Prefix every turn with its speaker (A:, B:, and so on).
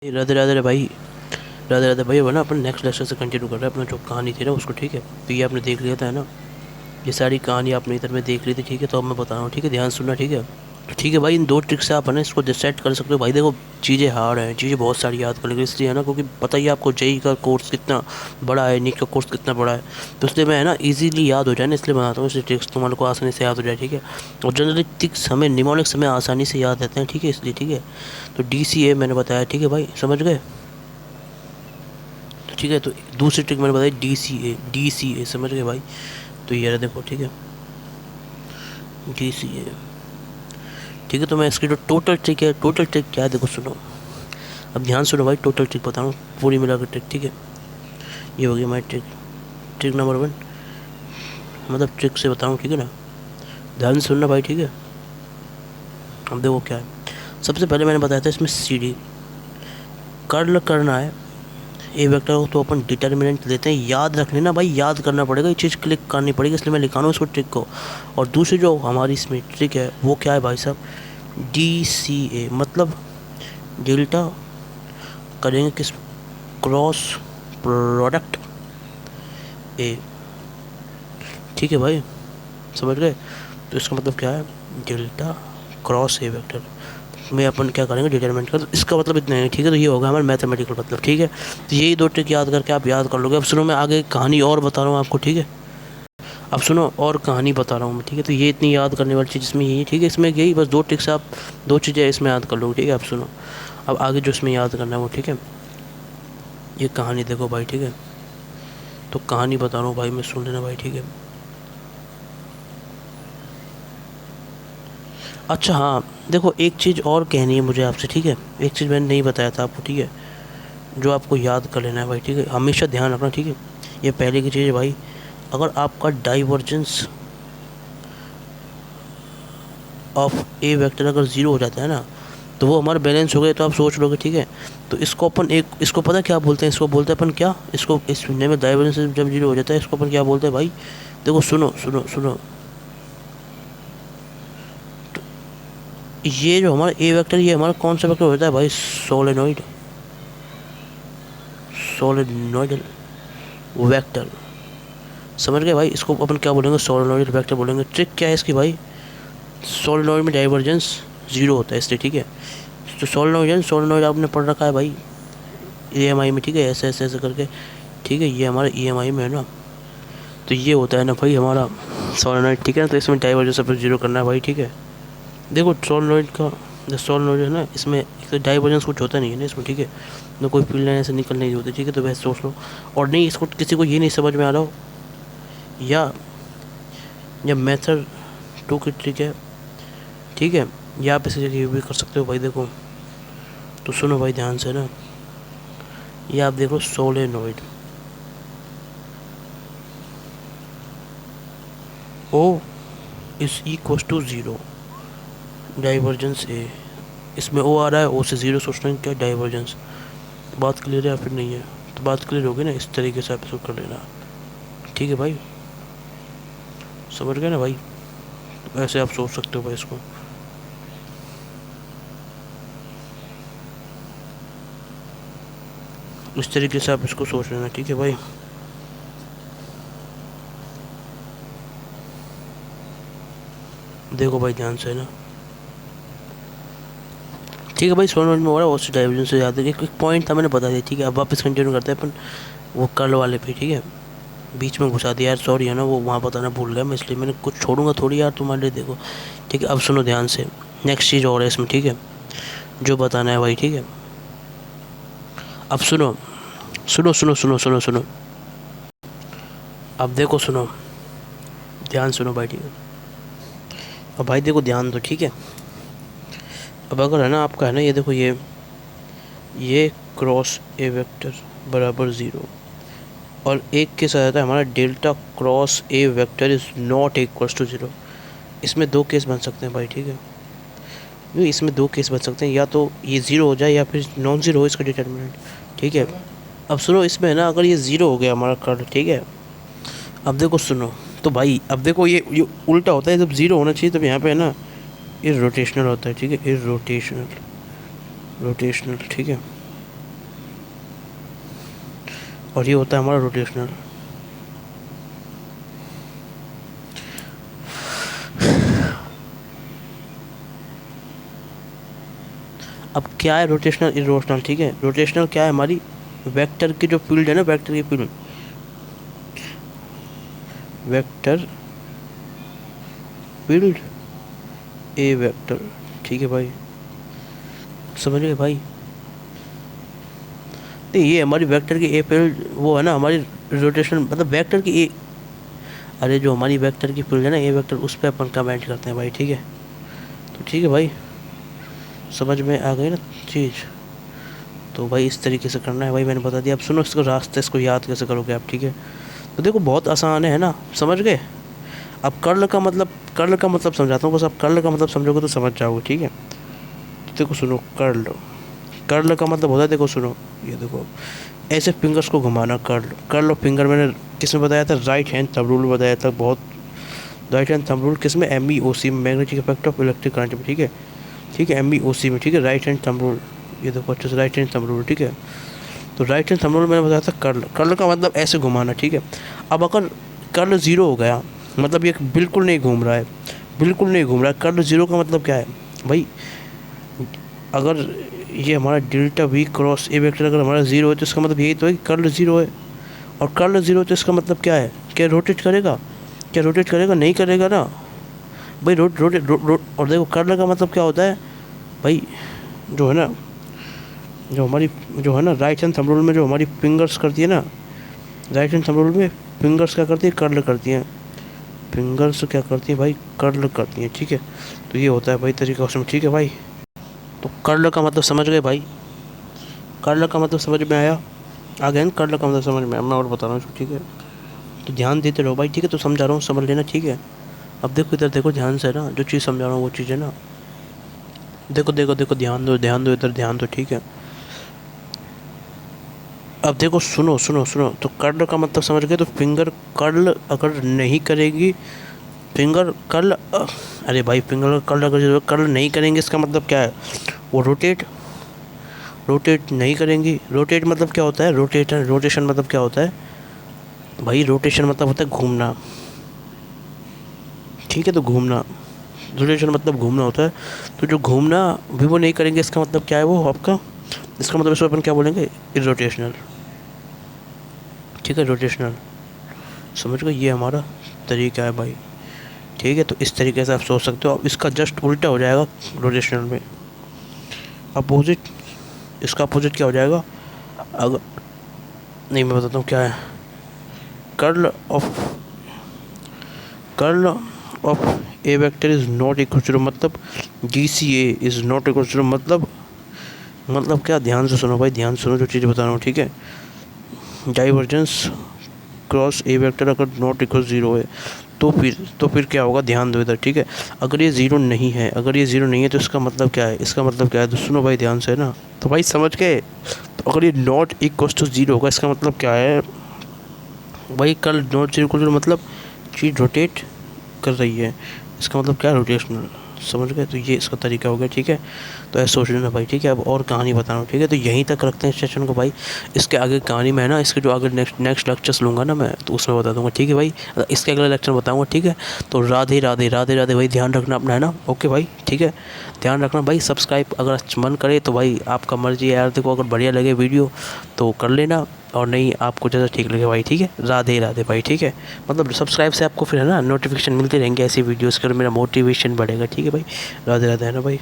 A: राधे राधे रे भाई। राधे राधे भाई। वो ना अपन नेक्स्ट लेक्चर से कंटिन्यू कर रहे हैं अपना जो कहानी थी ना उसको। ठीक है, तो ये आपने देख लिया था है ना, ये सारी कहानी आपने इधर में देख ली थी। ठीक है, तो अब मैं बता रहा हूँ, ठीक है, ध्यान सुनना। ठीक है, तो ठीक है भाई, इन दो ट्रिक से आप है ना इसको डिसाइड कर सकते हो। भाई देखो, चीज़ें हार्ड हैं, चीज़ें बहुत सारी याद कर लेंगे इसलिए है ना, क्योंकि पता ही है आपको जेई का कोर्स कितना बड़ा है, नीट का कोर्स कितना बड़ा है। तो इसलिए मैं है ना इजीली याद हो जाए ना, इसलिए बनाता हूँ इसलिए ट्रिक्स तुम्हारे को आसानी से याद हो जाए। ठीक है, और जनरली ट्रिक्स हमें निमोनिक समय आसानी से याद रहते हैं। ठीक है, इसलिए ठीक है, तो DCA मैंने बताया। ठीक है भाई, समझ गए? ठीक है, तो दूसरी ट्रिक मैंने बताई DCA समझ गए भाई? तो ये रहा देखो। ठीक है, DCA। ठीक है, तो मैं इसकी जो टोटल ट्रिक है, टोटल ट्रिक क्या है देखो, सुनो। अब ध्यान सुनो भाई, टोटल ट्रिक बताऊँ पूरी मिलाकर ट्रिक। ठीक है, ये हो गई हमारी ट्रिक, ट्रिक नंबर 1। मतलब ट्रिक से बताऊँ, ठीक है ना, ध्यान से सुनना भाई। ठीक है, अब देखो क्या है। सबसे पहले मैंने बताया था इसमें CD कर्ल करना है ए वेक्टर को, तो अपन डिटर्मिनेंट लेते हैं। याद रख लेना भाई, याद करना पड़ेगा, ये चीज़ क्लिक करनी पड़ेगी, इसलिए मैं लिखा रहा हूँ इसको ट्रिक को। और दूसरी जो हमारी इसमें ट्रिक है वो क्या है भाई साहब, DCA मतलब डेल्टा करेंगे किस, क्रॉस प्रोडक्ट ए। ठीक है भाई, समझ गए? तो इसका मतलब क्या है, डेल्टा क्रॉस ए वेक्टर में अपन क्या करेंगे, डिटरमिनेंट कर। इसका मतलब इतना है। ठीक है, तो ये होगा हमारा मैथमेटिकल मतलब। ठीक है, तो यही दो ट्रिक याद करके आप याद कर लोगे। अब सुनो, मैं आगे कहानी और बता रहा हूँ आपको। ठीक है, अब सुनो और कहानी बता रहा हूँ मैं। ठीक है, तो ये इतनी याद करने वाली चीज़ इसमें यही है। ठीक है, इसमें यही बस दो ट्रिक्स आप, दो चीज़ें इसमें याद कर लोगे। ठीक है, अब सुनो, अब आगे जो इसमें याद करना है वो। ठीक है, ये कहानी देखो भाई। ठीक है, तो कहानी बता रहा हूँ भाई मैं, सुन लेना भाई। ठीक है, अच्छा हाँ, देखो एक चीज़ और कहनी है मुझे आपसे। ठीक है, एक चीज़ मैंने नहीं बताया था आपको। ठीक है, जो आपको याद कर लेना है भाई। ठीक है, हमेशा ध्यान रखना। ठीक है, ये पहले की चीज़ है भाई, अगर आपका डाइवर्जेंस ऑफ ए वेक्टर अगर ज़ीरो हो जाता है ना, तो वो हमारा बैलेंस हो गया, तो आप सोच लोगे। ठीक है, तो इसको अपन एक, इसको पता क्या बोलते हैं, इसको बोलते हैं अपन क्या, इसको इस में डाइवर्जेंस जब जीरो हो जाता है इसको अपन क्या बोलते हैं भाई? देखो सुनो सुनो सुनो, ये जो हमारा ए वेक्टर, ये हमारा कौन सा वेक्टर होता है भाई? Solenoid, solenoidal vector. समझ गए भाई? इसको अपन क्या बोलेंगे, सोलेनोइडल वेक्टर बोलेंगे। ट्रिक क्या है इसकी भाई, सोलेनोइड में डाइवर्जेंस जीरो होता है इसलिए। ठीक है, तो सोलेनोइड आपने पढ़ रखा है भाई EMI में। ठीक है, ऐसे ऐसे ऐसे करके। ठीक है, ये हमारा EMI में है ना, तो ये होता है ना भाई हमारा सोलेनोइड। ठीक है, तो इसमें डाइवर्जेंस अपन जीरो करना है भाई। ठीक है, देखो सोलेनोइड का, जो सोलेनोइड है ना, इसमें एक तो डाइवर्जेंस कुछ होता नहीं है ना इसमें। ठीक है, ना कोई फील्ड लाइन ऐसे निकल नहीं होती। ठीक है, तो वैसे सोच लो। और नहीं, इसको किसी को ये नहीं समझ में आ रहा हो, या मेथड 2 की ट्रिक है। ठीक है, या आप इसे रिव्यू भी कर सकते हो भाई। देखो तो सुनो भाई ध्यान से ना, ये आप देखो सोलेनोइड ओ is equal to zero, divergence A. इसमें ओ आ रहा है, ओ से ज़ीरो सोचना है क्या, डाइवर्जेंस। बात क्लियर है या फिर नहीं है? तो बात क्लियर होगी ना, इस तरीके से आप इसको कर लेना। ठीक है भाई, समझ गए ना भाई? तो ऐसे आप सोच सकते हो भाई इसको, इस तरीके से आप इसको सोच लेना। ठीक है भाई, देखो भाई ध्यान से ना। ठीक है भाई, सोलेनोइड में हो रहा है, उससे डाइवर्जेंस से याद है। एक पॉइंट था मैंने बता दिया। ठीक है, अब वापस कंटिन्यू करते हैं अपन वो कर्ल वाले पे। ठीक है, बीच में घुसा दिया यार, सॉरी है ना, वो वहाँ बताना भूल गया मैं, इसलिए मैंने कुछ छोड़ूंगा थोड़ी यार तुम्हारे लिए। देखो ठीक है, अब सुनो ध्यान से, नेक्स्ट चीज़ और है इसमें। ठीक है, जो बताना है भाई। ठीक है, अब सुनो सुनो सुनो सुनो सुनो सुनो, अब देखो सुनो, ध्यान सुनो भाई। ठीक है, अब भाई देखो ध्यान दो। ठीक है, अब अगर है ना आपका है ना, ये देखो, ये क्रॉस ए वेक्टर बराबर ज़ीरो, और एक के साथ आता है हमारा delta cross A vector is not equals to zero. इसमें दो केस बन सकते हैं भाई। ठीक है, इसमें दो केस बन सकते हैं, या तो ये ज़ीरो हो जाए या फिर नॉन ज़ीरो हो इसका डिटर्मिनेंट। ठीक है, अब सुनो, इसमें है ना अगर ये ज़ीरो हो गया हमारा कर्ल। ठीक है, अब देखो सुनो, तो भाई अब देखो, ये उल्टा होता है, जब ज़ीरो होना चाहिए तब यहाँ पे है ना ये रोटेशनल होता है। ठीक है, ये रोटेशनल, ठीक है, और ये होता है हमारा रोटेशनल। अब क्या है रोटेशनल इरोटेशनल, ठीक है। रोटेशनल क्या है, हमारी वेक्टर की जो फील्ड है ना, वेक्टर की फील्ड, वेक्टर फील्ड ए वेक्टर, ठीक है भाई, समझ गए भाई। नहीं, ये हमारी वेक्टर की ए फील्ड वो है ना हमारी रोटेशन, मतलब वेक्टर की ए, अरे जो हमारी वेक्टर की फील्ड है ना ए वेक्टर, उस पर अपन कमेंट करते हैं भाई, ठीक है। तो ठीक है भाई, समझ में आ गई ना चीज़। तो भाई इस तरीके से करना है भाई, मैंने बता दिया। अब सुनो इसको रास्ते, इसको याद कैसे करोगे आप, ठीक है। तो देखो बहुत आसान है ना, समझ गए। अब कर्ल का मतलब, कर्ल का मतलब समझाता हूँ, बस आप कर्ल का मतलब समझोगे तो समझ जाओगे, ठीक है। तो देखो सुनो, कर्ल, कर्ल का मतलब होता है, देखो सुनो, ये देखो ऐसे फिंगर्स को घुमाना, कर्ल। कर्ल ऑफ फिंगर मैंने किस में बताया था, राइट हैंड थंब रूल बताया था, बहुत राइट हैंड थंब रूल किस में, MEOC में, magnetic effect of electric current में, ठीक है। ठीक है, MEOC में, ठीक है, राइट हैंड थंब रूल, ये देखो अच्छे से राइट हैंड थंब रूल, ठीक है। तो राइट हैंड थंब रूल मैंने बताया था कर्ल, कर्ल का मतलब ऐसे घुमाना, ठीक है। अब अगर कर्ल ज़ीरो हो गया, मतलब ये बिल्कुल नहीं घूम रहा है, बिल्कुल नहीं घूम रहा है, कर्ल ज़ीरो का मतलब क्या है भाई, अगर ये हमारा delta V cross A vector अगर हमारा ज़ीरो है तो इसका मतलब यही तो है कि कर्ल ज़ीरो है। और कर्ल ज़ीरो तो इसका मतलब क्या है, क्या रोटेट करेगा, क्या रोटेट करेगा, नहीं करेगा ना भाई, और देखो कर्ल का मतलब क्या होता है भाई, जो है ना, जो हमारी, जो है ना राइट हैंड थंब रूल में जो हमारी फिंगर्स करती है ना, राइट हैंड थंब रूल में फिंगर्स क्या करती है, कर्ल करती हैं, फिंगर्स क्या करती हैं भाई, कर्ल करती हैं, ठीक है। तो ये होता है भाई तरीका उसमें, ठीक है भाई। तो कर्ल का मतलब समझ गए भाई, कर्ल का मतलब समझ में आया, आ गया ना कर्ल का मतलब समझ में आया, मैं और बता रहा हूँ, ठीक है। तो ध्यान देते रहो भाई, ठीक है। तो समझा रहा हूँ, समझ लेना, ठीक है। अब देखो इधर देखो ध्यान से ना, जो चीज़ समझा रहा हूँ वो चीज़ है ना, देखो देखो देखो, ध्यान दो ध्यान दो, इधर ध्यान दो, ठीक है। अब देखो सुनो सुनो सुनो, तो कर्ल का मतलब समझ गए। तो फिंगर कर्ल अगर नहीं करेगी, फिंगर कर्ल, अरे भाई फिंगर कर्ल अगर कर्ल नहीं करेंगे इसका मतलब क्या है, वो रोटेट, रोटेट नहीं करेंगी। रोटेट मतलब क्या होता है, रोटेटर, रोटेशन मतलब क्या होता है भाई, रोटेशन मतलब होता है घूमना, ठीक है। तो घूमना, रोटेशन मतलब घूमना होता है। तो जो घूमना भी वो नहीं करेंगे, इसका मतलब क्या है वो आपका, इसका मतलब इसको अपन क्या बोलेंगे, इरोटेशनल, ठीक है, रोटेशनल, समझ गए। ये हमारा तरीका है भाई, ठीक है। तो इस तरीके से आप सोच सकते हो। अब इसका जस्ट उल्टा हो जाएगा रोटेशनल में, अपोजिट, इसका अपोजिट क्या हो जाएगा, अगर नहीं मैं बताता हूँ क्या है, curl of, curl of a vector is not equal to, मतलब GCA is not equal to, मतलब क्या, ध्यान से सुनो भाई, ध्यान से सुनो जो चीज़ बता रहा हूँ, ठीक है। डाइवर्जेंस क्रॉस ए वेक्टर अगर नॉट इक्वल ज़ीरो है तो फिर क्या होगा, ध्यान दो इधर, ठीक है। अगर ये ज़ीरो नहीं है, अगर ये ज़ीरो नहीं है तो इसका मतलब क्या है, इसका मतलब क्या है, तो सुनो भाई ध्यान से ना, तो भाई समझ गए। तो अगर ये नॉट इक्वल टू ज़ीरो होगा, इसका मतलब क्या है भाई, कल नॉट ज़ीरो इक्वल टू मतलब चीज़ रोटेट कर रही है, इसका मतलब क्या, रोटेशनल, समझ गए। तो ये इसका तरीका हो गया, ठीक है। तो ऐसे सोच लेना भाई, ठीक है। अब और कहानी बता रहा हूँ, ठीक है। तो यहीं तक रखते हैं इस सेशन को भाई, इसके आगे कहानी में है ना, इसके जो आगे नेक्स्ट लेक्चर्स लूँगा ना मैं, तो उसमें बता दूँगा, ठीक है भाई। इसके अगले लेक्चर बताऊँगा, ठीक है। तो राधे राधे राधे राधे भाई, ध्यान रखना अपना, है ना, ओके भाई, ठीक है। ध्यान रखना भाई, सब्सक्राइब अगर मन करे तो भाई आपका मर्जी है यार, देखो अगर बढ़िया लगे वीडियो तो कर लेना, और नहीं आपको जैसा ठीक लगे भाई, ठीक है। राधे राधे भाई, ठीक है। मतलब सब्सक्राइब से आपको फिर है ना नोटिफिकेशन मिलते रहेंगे ऐसी वीडियोस के, और मेरा मोटिवेशन बढ़ेगा, ठीक है भाई। राधे राधे, है ना भाई।